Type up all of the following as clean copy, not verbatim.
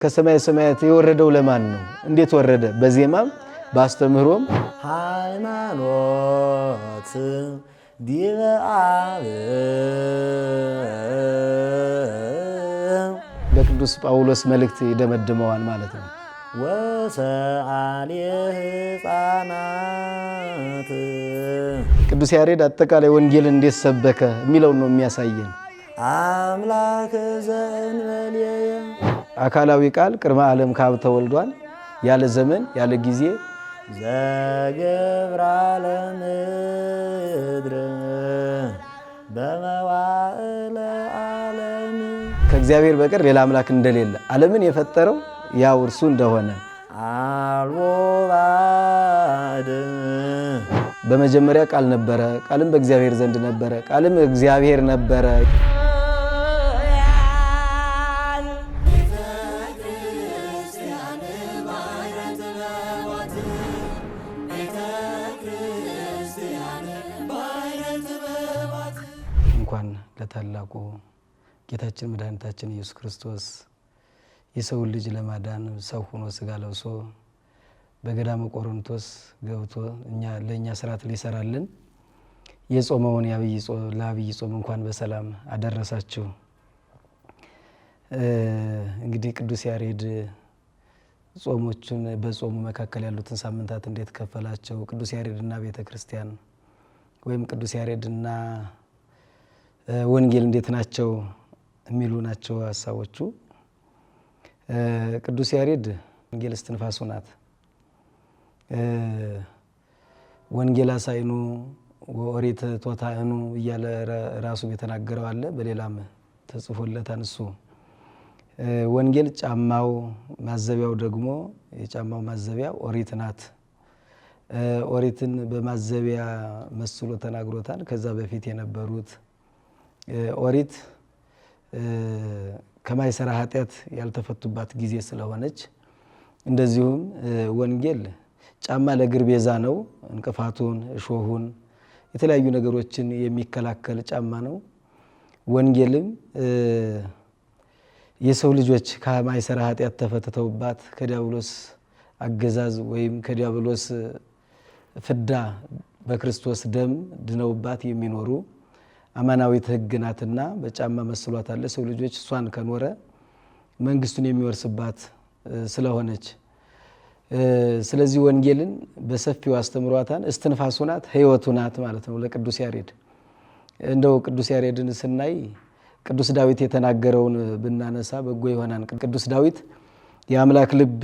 ከሰማይ ሰማያት የወረደው ለማን ነው? እንዴት ወረደ? በዜማም ባስተምህሮም ሃይማኖት ዲበ አብ በቅዱስ ጳውሎስ መልእክት ይደመድመዋል ማለት ነው። ወሰአሊ ሕፃናት ቅዱስ ያሬድ አጠቃላይ ወንጌል እንዴት ሰበከ የሚለው ነው የሚያሳየን። አምላክ ዘእንበሌየ አካላዊ ቃል ቅድመ ዓለም ካብ ተወልዷል። ያለ ዘመን ያለ ጊዜ ዘገብራ ለምድር በመዋዕለ ዓለም ከእግዚአብሔር በቀር ሌላ አምላክ እንደሌለ ዓለምን የፈጠረው ያው እርሱ እንደሆነ አልቦ ባዕድ በመጀመሪያ ቃል ነበረ፣ ቃልም በእግዚአብሔር ዘንድ ነበረ፣ ቃልም እግዚአብሔር ነበረ። እንኳን ለታላቁ ጌታችን መድኃኒታችን ኢየሱስ ክርስቶስ የሰው ልጅ ለማዳን ሰው ሆኖ ስጋ ለብሶ በገዳመ ቆሮንቶስ ገብቶ ለኛ ስርዓት ሊሰራልን የጾመውን ለአብይ ጾም እንኳን በሰላም አደረሳችሁ። እንግዲህ ቅዱስ ያሬድ ጾሞቹን በጾሙ መካከል ያሉትን ሳምንታት እንዴት ከፈላቸው? ቅዱስ ያሬድና ቤተ ክርስቲያን ወይም ቅዱስ ያሬድና ወንጌል እንዴት ናቸው የሚሉ ናቸው ሐሳቦቹ። ቅዱስ ያሬድ ወንጌል እስትንፋሱ ናት። ወንጌል አሳይኑ ወኦሪት ቶታእኑ እያለ ራሱ የተናገረው አለ። በሌላም ተጽፎለታል እሱ። ወንጌል ጫማው ማዘቢያው ደግሞ የጫማው ማዘቢያ ኦሪት ናት። ኦሪትን በማዘቢያ መስሎ ተናግሮታል። ከዛ በፊት የነበሩት ኦሪት ከማይሰራ ኃጢአት ያልተፈቱባት ጊዜ ስለሆነች፣ እንደዚሁም ወንጌል ጫማ ለእግር ቤዛ ነው። እንቅፋቱን፣ እሾሁን፣ የተለያዩ ነገሮችን የሚከላከል ጫማ ነው። ወንጌልም የሰው ልጆች ከማይሰራ ኃጢአት ተፈትተውባት ከዲያብሎስ አገዛዝ ወይም ከዲያብሎስ ፍዳ በክርስቶስ ደም ድነውባት የሚኖሩ አማናዊት ሕግ ናትና በጫማ መስሏታል። ሰው ልጆች እሷን ከኖረ መንግስቱን የሚወርስባት ስለሆነች፣ ስለዚህ ወንጌልን በሰፊው አስተምሯታል። እስትንፋሱ ናት፣ ሕይወቱ ናት ማለት ነው ለቅዱስ ያሬድ። እንደው ቅዱስ ያሬድን ስናይ ቅዱስ ዳዊት የተናገረውን ብናነሳ በጎ ይሆናል። ቅዱስ ዳዊት የአምላክ ልብ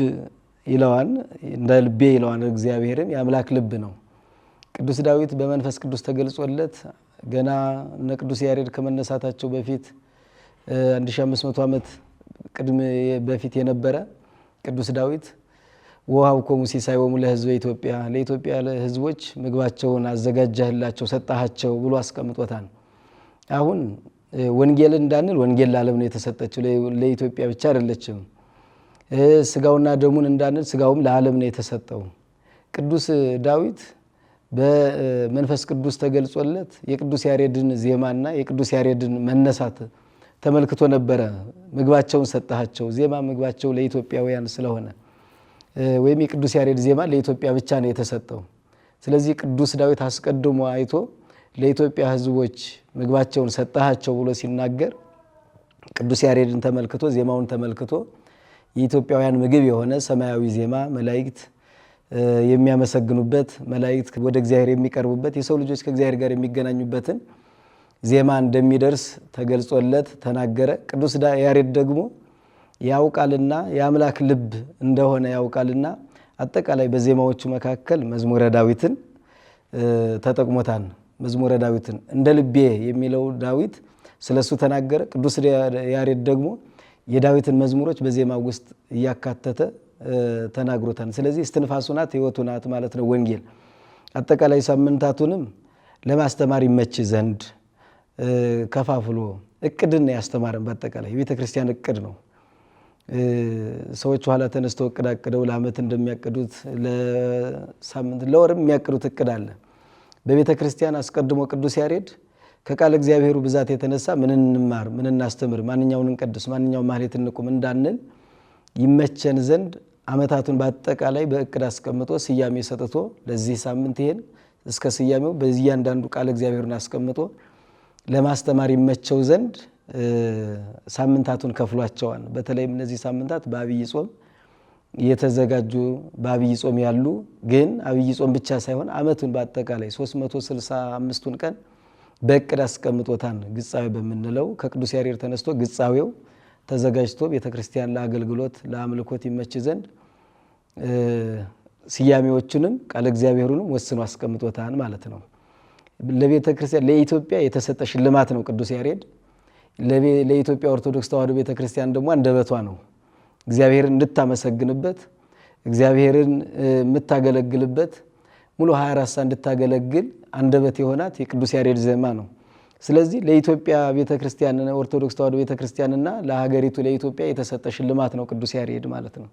ይለዋል፣ እንደ ልቤ ይለዋል። እግዚአብሔርም የአምላክ ልብ ነው። ቅዱስ ዳዊት በመንፈስ ቅዱስ ተገልጾለት ገና እነ ቅዱስ ያሬድ ከመነሳታቸው በፊት 1500 ዓመት በፊት የነበረ ቅዱስ ዳዊት ወሀብኮሙ ሲሳዮሙ ለሕዝበ ኢትዮጵያ፣ ለኢትዮጵያ ሕዝቦች ምግባቸውን አዘጋጀህላቸው ሰጣሃቸው ብሎ አስቀምጦታል። አሁን ወንጌልን እንዳንል ወንጌል ለዓለም ነው የተሰጠችው፣ ለኢትዮጵያ ብቻ አይደለችም። ስጋውና ደሙን እንዳንል ስጋውም ለዓለም ነው የተሰጠው። ቅዱስ ዳዊት በመንፈስ ቅዱስ ተገልጾለት የቅዱስ ያሬድን ዜማና የቅዱስ ያሬድን መነሳት ተመልክቶ ነበረ። ምግባቸውን ሰጣሃቸው። ዜማ ምግባቸው ለኢትዮጵያውያን ስለሆነ ወይም የቅዱስ ያሬድ ዜማ ለኢትዮጵያ ብቻ ነው የተሰጠው። ስለዚህ ቅዱስ ዳዊት አስቀድሞ አይቶ ለኢትዮጵያ ሕዝቦች ምግባቸውን ሰጣሃቸው ብሎ ሲናገር ቅዱስ ያሬድን ተመልክቶ ዜማውን ተመልክቶ የኢትዮጵያውያን ምግብ የሆነ ሰማያዊ ዜማ መላእክት የሚያመሰግኑበት፣ መላእክት ወደ እግዚአብሔር የሚቀርቡበት፣ የሰው ልጆች ከእግዚአብሔር ጋር የሚገናኙበትን ዜማ እንደሚደርስ ተገልጾለት ተናገረ። ቅዱስ ያሬድ ደግሞ ያውቃልና የአምላክ ልብ እንደሆነ ያውቃልና አጠቃላይ በዜማዎቹ መካከል መዝሙረ ዳዊትን ተጠቅሞታል። መዝሙረ ዳዊትን እንደ ልቤ የሚለው ዳዊት ስለሱ ተናገረ። ቅዱስ ያሬድ ደግሞ የዳዊትን መዝሙሮች በዜማ ውስጥ እያካተተ ተናግሮታል። ስለዚህ እስትንፋሱ ናት፣ ሕይወቱ ናት ማለት ነው ወንጌል። አጠቃላይ ሳምንታቱንም ለማስተማር ይመች ዘንድ ከፋፍሎ እቅድን ያስተማረን። በአጠቃላይ የቤተ ክርስቲያን እቅድ ነው። ሰዎች ኋላ ተነስተው እቅድ አቅደው ለዓመት እንደሚያቅዱት ለሳምንት ለወርም የሚያቅዱት እቅድ አለ። በቤተ ክርስቲያን አስቀድሞ ቅዱስ ያሬድ ከቃል እግዚአብሔሩ ብዛት የተነሳ ምን እንማር፣ ምን እናስተምር፣ ማንኛውን እንቀድስ፣ ማንኛውን ማህሌት እንቁም እንዳንል ይመቸን ዘንድ ዓመታቱን በአጠቃላይ በእቅድ አስቀምጦ ስያሜ ሰጥቶ ለዚህ ሳምንት ይሄን እስከ ስያሜው በእያንዳንዱ ቃል እግዚአብሔርን አስቀምጦ ለማስተማር ይመቸው ዘንድ ሳምንታቱን ከፍሏቸዋል። በተለይም እነዚህ ሳምንታት በአብይ ጾም የተዘጋጁ በአብይ ጾም ያሉ ግን አብይ ጾም ብቻ ሳይሆን ዓመቱን በአጠቃላይ 365ቱን ቀን በእቅድ አስቀምጦታል። ግጻዌ በመንለው ከቅዱስ ያሬድ ተነስቶ ግጻዌው ተዘጋጅቶ ቤተክርስቲያን ለአገልግሎት ለአምልኮት ይመች ዘንድ ስያሜዎቹንም ቃል እግዚአብሔሩንም ወስኖ አስቀምጦታል ማለት ነው። ለቤተክርስቲያን ለኢትዮጵያ የተሰጠ ሽልማት ነው ቅዱስ ያሬድ። ለኢትዮጵያ ኦርቶዶክስ ተዋሕዶ ቤተክርስቲያን ደግሞ አንደበቷ ነው። እግዚአብሔርን እንድታመሰግንበት እግዚአብሔርን የምታገለግልበት ሙሉ 24 ሰዓት እንድታገለግል አንደበት የሆናት የቅዱስ ያሬድ ዜማ ነው። ስለዚህ ለኢትዮጵያ ቤተክርስቲያን ኦርቶዶክስ ተዋሕዶ ቤተክርስቲያንና ለሀገሪቱ ለኢትዮጵያ የተሰጠ ሽልማት ነው ቅዱስ ያሬድ ማለት ነው።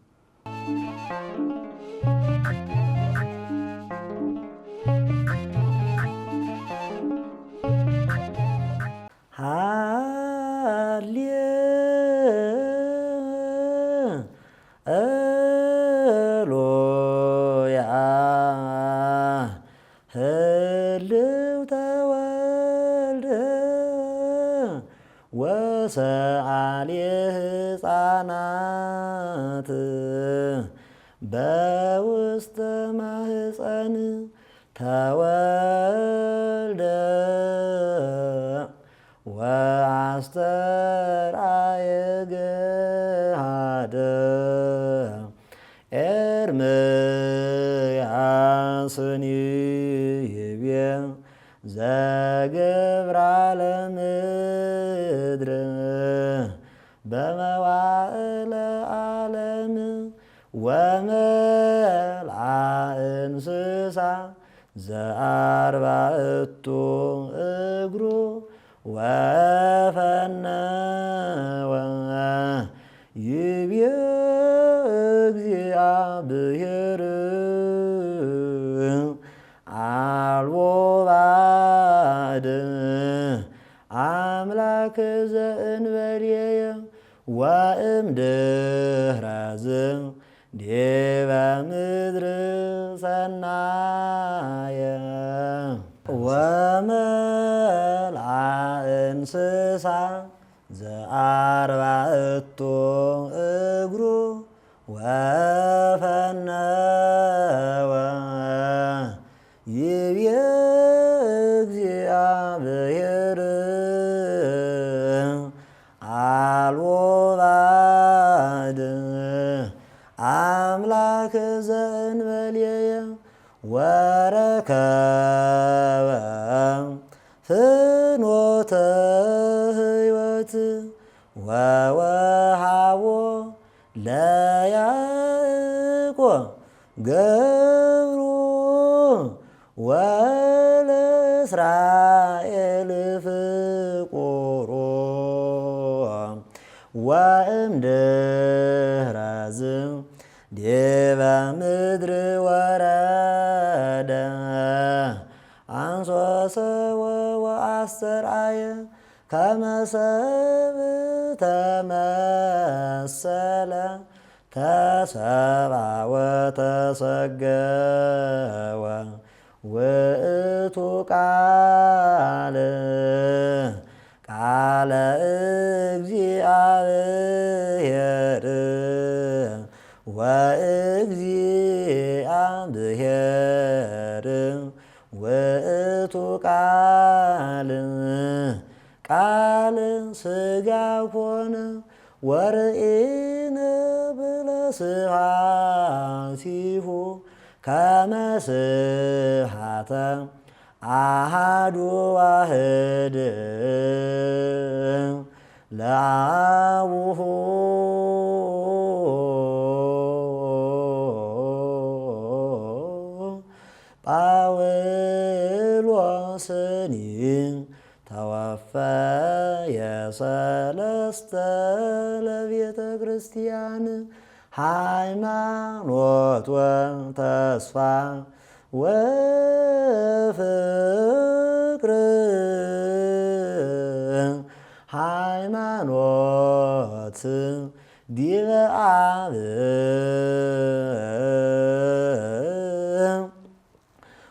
ወሰአሊ ሕፃናት በውስተ ማህፀን ተወልደ ወአስተርአየ ገሃደ ኤርምያስኒ ይቤ ዘገብራ ለምድር በመዋዕለ ዓለም ወመልአ እንስሳ ዘአርባዕቱ እግሩ ወፈነወ ይቤ እግዚአብሔር አልቦ ባዕድ አምላክ ዘእንበሌየ ወእምድኅረ ዲበ ምድር ሰናየ ወመልአ እንስሳ ዘአርባዕቱ እግሩ ወፈነወ ይቤ እግዚአብሔር አልቦ ባዕድ አምላክ ዘእንበሌየ ወረከበ ፍኖተ ሕይወት ወወሃቦ ለያዕቆብ ገብሩ ወለእስራኤል ፍቁሩ ወእምድኅረ ዲበ ምድር ወረደ አንሶሰ ወአስተርአየ ከመ ሰብእ ተመሰለ ተሰብአ ወተሰገወ ውእቱ ቃለ እግዚአብሔር ወእግዚአብሔር ውእቱ ቃል ሥጋ ኮነ ወርኢነ ብለስብሐቲሁ ከመ ስብሐተ አሐዱ ዋሕድ ለአቡሁ ጳውሎስኒ ተወፈየ ሰለስተ ለቤተ ክርስቲያን ሃይማኖት ወተስፋ ወፍቅር ሃይማኖት ዲበ አብ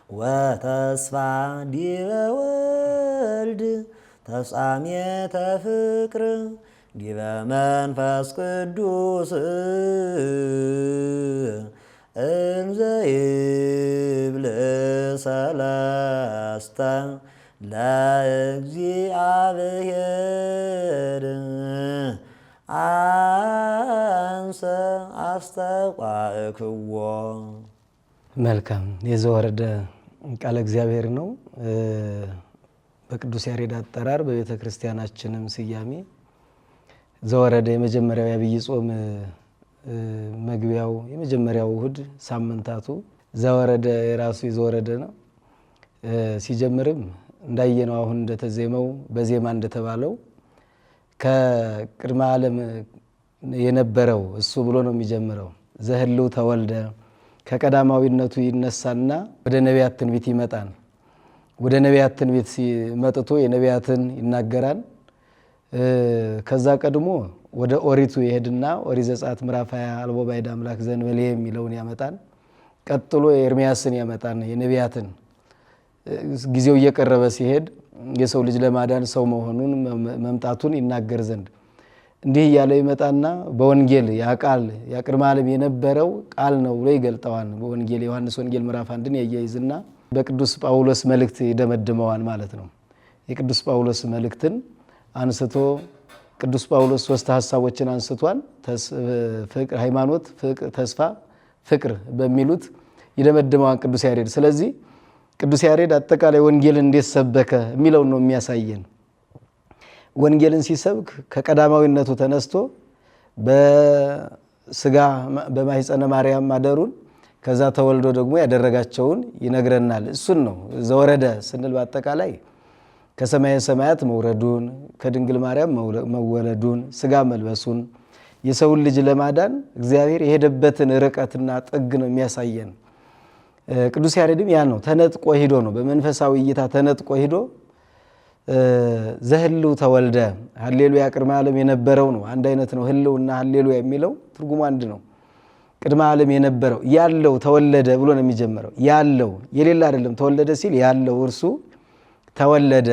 ወተስፋ ዲበ ወልድ ተፍጻሜተ ፍቅር ዲበ መንፈስ ቅዱስ እንዘ ይብል ሰለስተ ለእግዚአብሔር አንሰ አስተቋእክዎ። መልካም የዘወረደ ቃለ እግዚአብሔር ነው። በቅዱስ ያሬድ አጠራር በቤተ ክርስቲያናችንም ስያሜ ዘወረደ የመጀመሪያው የዐቢይ ጾም መግቢያው የመጀመሪያው እሁድ ሳምንታቱ ዘወረደ የራሱ የዘወረደ ነው። ሲጀምርም እንዳየነው አሁን እንደተዜመው በዜማ እንደተባለው ከቅድመ ዓለም የነበረው እሱ ብሎ ነው የሚጀምረው። ዘህልው ተወልደ ከቀዳማዊነቱ ይነሳና ወደ ነቢያት ትንቢት ይመጣል። ወደ ነቢያት ትንቢት መጥቶ የነቢያትን ይናገራል። ከዛ ቀድሞ ወደ ኦሪቱ ይሄድና ኦሪት ዘጸአት ምዕራፍ 20 አልቦ ባዕድ አምላክ ዘእንበሌ የሚለውን ያመጣል። ቀጥሎ የኤርምያስን ያመጣል። የነቢያትን ጊዜው እየቀረበ ሲሄድ የሰው ልጅ ለማዳን ሰው መሆኑን መምጣቱን ይናገር ዘንድ እንዲህ እያለ ይመጣና በወንጌል ያ ቃል ያ ቅድመ ዓለም የነበረው ቃል ነው ብሎ ይገልጠዋል። በወንጌል ዮሐንስ ወንጌል ምዕራፍ 1ን ያያይዝና በቅዱስ ጳውሎስ መልእክት ይደመድመዋል ማለት ነው። የቅዱስ ጳውሎስ መልእክትን አንስቶ ቅዱስ ጳውሎስ ሶስት ሐሳቦችን አንስቷል። ፍቅር፣ ሃይማኖት፣ ተስፋ፣ ፍቅር በሚሉት ይደመድመዋል ቅዱስ ያሬድ። ስለዚህ ቅዱስ ያሬድ አጠቃላይ ወንጌልን እንዴት ሰበከ የሚለውን ነው የሚያሳየን። ወንጌልን ሲሰብክ ከቀዳማዊነቱ ተነስቶ በስጋ በማኅፀነ ማርያም ማደሩን ከዛ ተወልዶ ደግሞ ያደረጋቸውን ይነግረናል። እሱን ነው ዘወረደ ስንል በአጠቃላይ ከሰማየ ሰማያት መውረዱን፣ ከድንግል ማርያም መወለዱን፣ ስጋ መልበሱን፣ የሰውን ልጅ ለማዳን እግዚአብሔር የሄደበትን ርቀትና ጥግ ነው የሚያሳየን። ቅዱስ ያሬድም ያ ነው ተነጥቆ ሂዶ ነው በመንፈሳዊ እይታ ተነጥቆ ሂዶ ዘህልው ተወልደ ሃሌሉያ ቅድመ ዓለም የነበረው ነው። አንድ አይነት ነው። ህልውና ሃሌሉያ የሚለው ትርጉሙ አንድ ነው። ቅድመ ዓለም የነበረው ያለው ተወለደ ብሎ ነው የሚጀምረው። ያለው የሌላ አይደለም። ተወለደ ሲል ያለው እርሱ ተወለደ።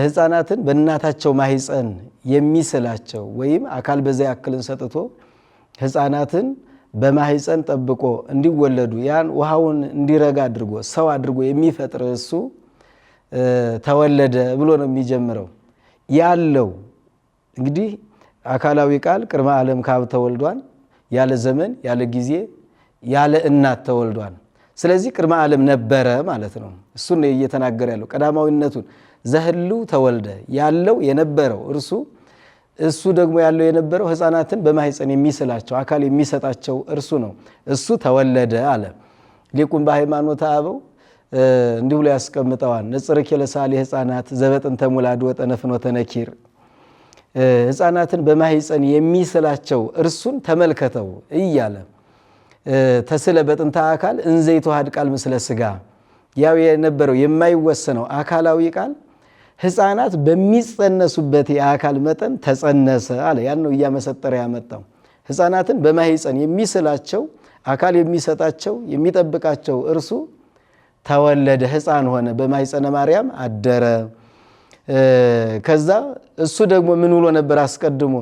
ሕፃናትን በእናታቸው ማህፀን የሚስላቸው ወይም አካል በዛ ያክልን ሰጥቶ ሕፃናትን በማህፀን ጠብቆ እንዲወለዱ ያን ውሃውን እንዲረጋ አድርጎ ሰው አድርጎ የሚፈጥር እሱ ተወለደ ብሎ ነው የሚጀምረው። ያለው እንግዲህ አካላዊ ቃል ቅድመ ዓለም ካብ ተወልዷል። ያለ ዘመን ያለ ጊዜ ያለ እናት ተወልዷል። ስለዚህ ቅድመ ዓለም ነበረ ማለት ነው። እሱን ነው እየተናገረ ያለው ቀዳማዊነቱን። ዘህልው ተወልደ ያለው የነበረው እሱ ደግሞ ያለው የነበረው ሕፃናትን በማህፀን የሚስላቸው አካል የሚሰጣቸው እርሱ ነው። እሱ ተወለደ አለ። ሊቁም በሃይማኖተ አበው እንዲህ ብሎ ያስቀምጠዋል። ንጽርክ ለሳሌ ሕፃናት ዘበጥንተ ሙላድ ወጠነፍኖተ ነኪር። ሕፃናትን በማህፀን የሚስላቸው እርሱን ተመልከተው እያለ ተስለ በጥንታ አካል እንዘ ይተዋሃድ ቃል ምስለ ስጋ። ያው የነበረው የማይወሰነው አካላዊ ቃል ሕፃናት በሚጸነሱበት የአካል መጠን ተጸነሰ አለ። ያን ነው እያመሰጠረ ያመጣው። ሕፃናትን በማህፀን የሚስላቸው አካል የሚሰጣቸው የሚጠብቃቸው እርሱ ተወለደ፣ ሕፃን ሆነ፣ በማህፀነ ማርያም አደረ። ከዛ እሱ ደግሞ ምን ብሎ ነበር አስቀድሞ?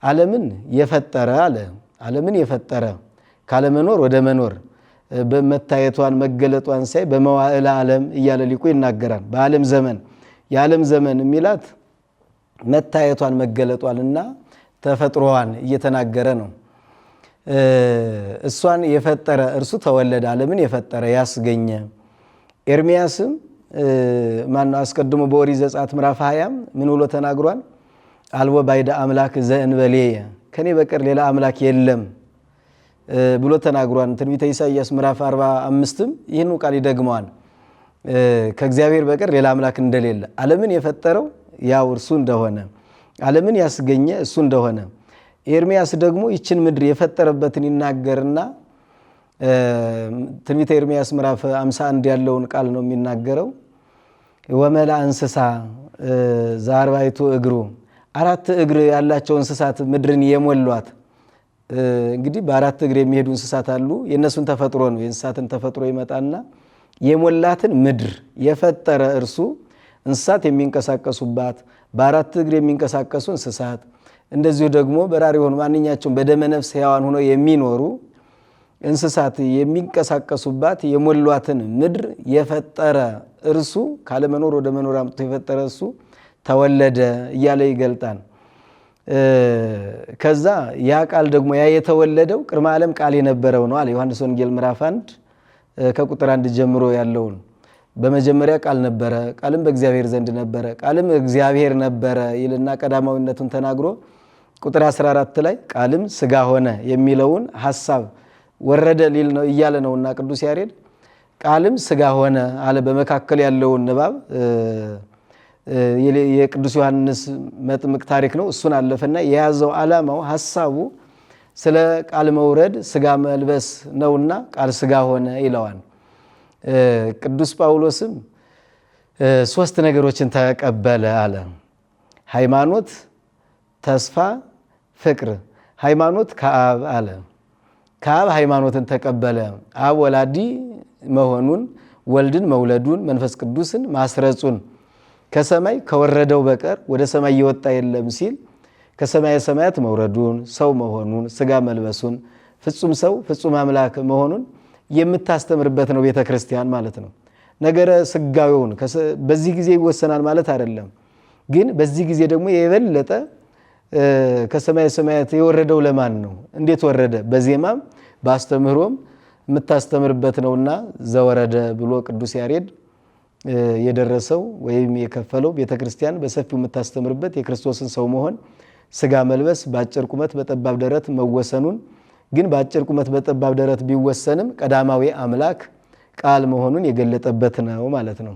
ዓለምን የፈጠረ አለ። ዓለምን የፈጠረ ካለመኖር ወደ መኖር በመታየቷን መገለጧን ሳይ በመዋዕለ ዓለም እያለ ሊቁ ይናገራል። በዓለም ዘመን የዓለም ዘመን የሚላት መታየቷን መገለጧንና ተፈጥሮዋን እየተናገረ ነው። እሷን የፈጠረ እርሱ ተወለደ፣ ዓለምን የፈጠረ ያስገኘ። ኤርምያስም ማነው አስቀድሞ በኦሪት ዘጸአት ምዕራፍ 20 ምን ብሎ ተናግሯል? አልቦ ባዕድ አምላክ ዘእንበሌየ ከኔ በቀር ሌላ አምላክ የለም ብሎ ተናግሯል። ትንቢተ ኢሳይያስ ምዕራፍ 45ም ይህን ቃል ይደግመዋል። ከእግዚአብሔር በቀር ሌላ አምላክ እንደሌለ፣ ዓለምን የፈጠረው ያው እርሱ እንደሆነ፣ ዓለምን ያስገኘ እሱ እንደሆነ። ኤርምያስ ደግሞ ይችን ምድር የፈጠረበትን ይናገርና ትንቢተ ኤርምያስ ምዕራፍ 51 ያለውን ቃል ነው የሚናገረው። ወመላ እንስሳ ዘአርባዕቱ እግሩ 4 እግር ያላቸው እንስሳት ምድርን የሞሏት። እንግዲህ በ4 እግር የሚሄዱ እንስሳት አሉ። የእነሱን ተፈጥሮ ነው የእንስሳትን ተፈጥሮ ይመጣና የሞላትን ምድር የፈጠረ እርሱ እንስሳት የሚንቀሳቀሱባት በ4 እግር የሚንቀሳቀሱ እንስሳት እንደዚሁ ደግሞ በራሪ የሆኑ ማንኛቸውም በደመ ነፍስ ሕያዋን ሆነው የሚኖሩ እንስሳት የሚንቀሳቀሱባት የሞሏትን ምድር የፈጠረ እርሱ ካለመኖር ወደ መኖር አምጥቶ የፈጠረ እሱ ተወለደ እያለ ይገልጣል። ከዛ ያ ቃል ደግሞ ያ የተወለደው ቅድመ ዓለም ቃል የነበረው ነው አለ ዮሐንስ ወንጌል ምዕራፍ 1 ከቁጥር 1 ጀምሮ ያለውን። በመጀመሪያ ቃል ነበረ፣ ቃልም በእግዚአብሔር ዘንድ ነበረ፣ ቃልም እግዚአብሔር ነበረ ይልና ቀዳማዊነቱን ተናግሮ ቁጥር 14 ላይ ቃልም ሥጋ ሆነ የሚለውን ሐሳብ ወረደ ሊል ነው እያለ ነውና ቅዱስ ያሬድ ቃልም ሥጋ ሆነ አለ። በመካከል ያለውን ንባብ የቅዱስ ዮሐንስ መጥምቅ ታሪክ ነው። እሱን አለፈና የያዘው ዓላማው ሐሳቡ ስለ ቃል መውረድ ሥጋ መልበስ ነውና ቃል ሥጋ ሆነ ይለዋል። ቅዱስ ጳውሎስም 3 ነገሮችን ተቀበለ አለ። ሃይማኖት፣ ተስፋ፣ ፍቅር። ሃይማኖት ከአብ አለ። ከአብ ሃይማኖትን ተቀበለ። አብ ወላዲ መሆኑን፣ ወልድን መውለዱን፣ መንፈስ ቅዱስን ማስረጹን፣ ከሰማይ ከወረደው በቀር ወደ ሰማይ የወጣ የለም ሲል ከሰማየ ሰማያት መውረዱን፣ ሰው መሆኑን፣ ሥጋ መልበሱን፣ ፍጹም ሰው ፍጹም አምላክ መሆኑን የምታስተምርበት ነው ቤተ ክርስቲያን ማለት ነው። ነገረ ሥጋዌውን በዚህ ጊዜ ይወሰናል ማለት አይደለም። ግን በዚህ ጊዜ ደግሞ የበለጠ ከሰማየ ሰማያት የወረደው ለማን ነው? እንዴት ወረደ? በዜማም በአስተምህሮም የምታስተምርበት ነውና ዘወረደ ብሎ ቅዱስ ያሬድ የደረሰው ወይም የከፈለው ቤተ ክርስቲያን በሰፊው የምታስተምርበት የክርስቶስን ሰው መሆን፣ ሥጋ መልበስ፣ በአጭር ቁመት በጠባብ ደረት መወሰኑን ግን በአጭር ቁመት በጠባብ ደረት ቢወሰንም ቀዳማዊ አምላክ ቃል መሆኑን የገለጠበት ነው ማለት ነው።